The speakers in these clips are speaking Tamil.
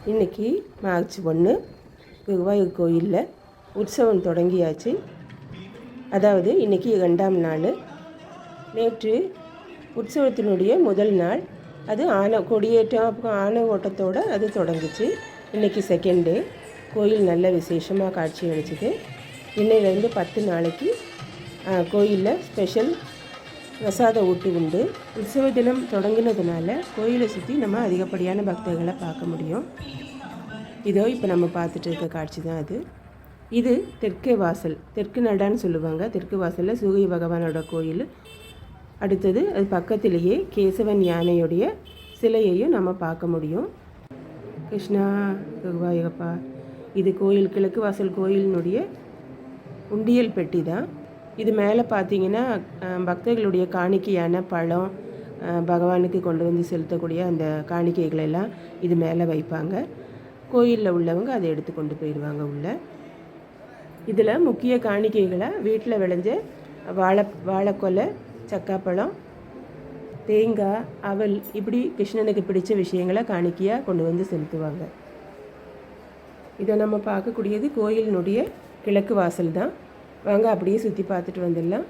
இன்றைக்கி மார்ச் 1 குருவாயூர் கோயிலில் உற்சவம் தொடங்கியாச்சு. அதாவது இன்றைக்கி 2ஆம் நாள். நேற்று உற்சவத்தினுடைய முதல் நாள். அது கொடியேற்றம் அப்புறம் ஆன ஓட்டத்தோடு அது தொடங்குச்சு. இன்றைக்கி செகண்ட் டே. கோயில் நல்ல விசேஷமாக காட்சி அளிச்சுது. இன்னையிலேருந்து 10 நாளைக்கு கோயிலில் ஸ்பெஷல் பிரசாத ஊட்டு உண்டு. உற்சவ தினம் தொடங்கினதுனால கோயிலை சுற்றி நம்ம அதிகப்படியான பக்தர்களை பார்க்க முடியும். இதோ இப்போ நம்ம பார்த்துட்டு இருக்க காட்சி தான் அது. இது தெற்கே வாசல், தெற்கு நடான்னு சொல்லுவாங்க. தெற்கு வாசலில் சூரிய பகவானோட கோயில். அடுத்தது அது பக்கத்திலேயே கேசவன் யானையுடைய சிலையையும் நம்ம பார்க்க முடியும். கிருஷ்ணா குருவாயூரப்பா. இது கோயில், கிழக்கு வாசல் கோயிலினுடைய உண்டியல் பெட்டி தான். இது மேலே பார்த்தீங்கன்னா பக்தர்களுடைய காணிக்கையான பழம், பகவானுக்கு கொண்டு வந்து செலுத்தக்கூடிய அந்த காணிக்கைகளெல்லாம் இது மேலே வைப்பாங்க. கோயிலில் உள்ளவங்க அதை எடுத்து கொண்டு போயிடுவாங்க உள்ளே. இதில் முக்கிய காணிக்கைகளை வீட்டில் விளைஞ்ச வாழைக்கொலை, சக்காப்பழம், தேங்காய், அவல், இப்படி கிருஷ்ணனுக்கு பிடிச்ச விஷயங்களை காணிக்கையாக கொண்டு வந்து செலுத்துவாங்க. இதை நம்ம பார்க்கக்கூடியது கோயிலினுடைய கிழக்கு வாசல் தான். வாங்க அப்படியே சுற்றி பார்த்துட்டு வந்துடலாம்.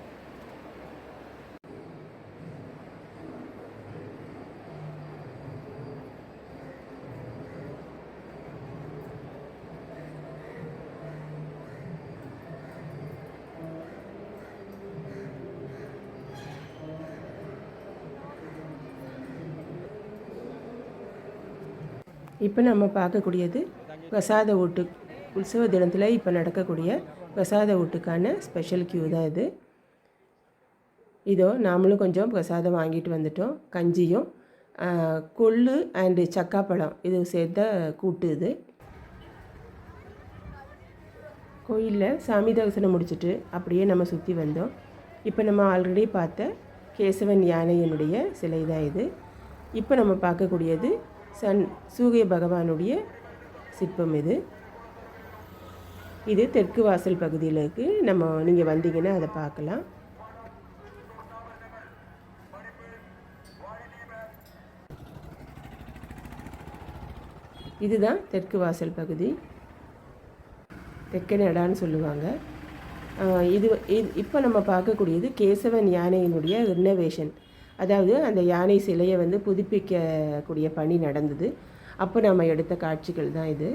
இப்போ நம்ம பார்க்கக்கூடியது பிரசாத ஊட்டு. உற்சவ தினத்தில் இப்போ நடக்கக்கூடிய பிரசாத ஊட்டுக்கான ஸ்பெஷல் கியூ தான் இது. இதோ நாமளும் கொஞ்சம் பிரசாதம் வாங்கிட்டு வந்துட்டோம். கஞ்சியும் கொள்ளு அண்டு சக்காப்பழம் இது சேர்த்த கூட்டு. இது கோயிலில் சாமி தரிசனம் முடிச்சுட்டு அப்படியே நம்ம சுற்றி வந்தோம். இப்போ நம்ம ஆல்ரெடி பார்த்த கேசவன் யானையினுடைய சிலை தான் இது. இப்போ நம்ம பார்க்கக்கூடியது சூரிய பகவானுடைய சிற்பம். இது தெற்கு வாசல் பகுதியில் இருக்குது. நீங்கள் வந்தீங்கன்னா அதை பார்க்கலாம். இதுதான் தெற்கு வாசல் பகுதி, தெற்கு நடான்னு சொல்லுவாங்க. இப்போ நம்ம பார்க்கக்கூடியது கேசவன் யானையினுடைய ரினோவேஷன். அதாவது அந்த யானை சிலையை வந்து புதுப்பிக்கக்கூடிய பணி நடந்தது. அப்போ நம்ம எடுத்த காட்சிகள் தான் இது.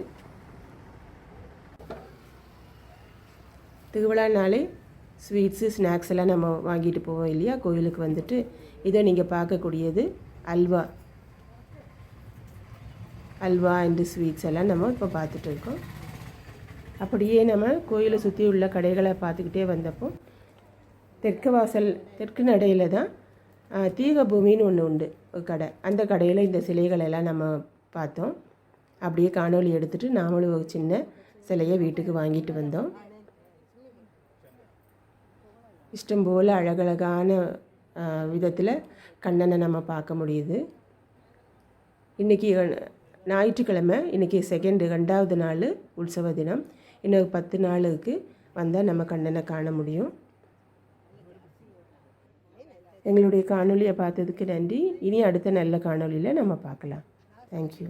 திருவிழா நாளே ஸ்வீட்ஸு, ஸ்நாக்ஸ் எல்லாம் நம்ம வாங்கிட்டு போவோம் இல்லையா கோயிலுக்கு வந்துட்டு. இதை நீங்கள் பார்க்கக்கூடியது அல்வா அண்டு ஸ்வீட்ஸ் எல்லாம் நம்ம இப்போ பார்த்துட்டு இருக்கோம். அப்படியே நம்ம கோயிலை சுற்றி உள்ள கடைகளை பார்த்துக்கிட்டே வந்தப்போ தெற்கு நடையில் தான் தீகபூமின்னு ஒன்று உண்டு, ஒரு கடை. அந்த கடையில் இந்த சிலைகளெல்லாம் நம்ம பார்த்தோம். அப்படியே காணொளி எடுத்துகிட்டு நாமளும் ஒரு சின்ன சிலையை வீட்டுக்கு வாங்கிட்டு வந்தோம். இஷ்டம் போல் அழகழகான விதத்தில் கண்ணனை நம்ம பார்க்க முடியுது. இன்றைக்கி ஞாயிற்றுக்கிழமை, இன்றைக்கி 2வது நாள் உற்சவ தினம். இன்னொரு 10 நாளுக்கு வந்தால் நம்ம கண்ணனை காண முடியும். எங்களுடைய காணொலியை பார்த்ததுக்கு நன்றி. இனி அடுத்த நல்ல காணொலியில் நம்ம பார்க்கலாம். தேங்க்யூ.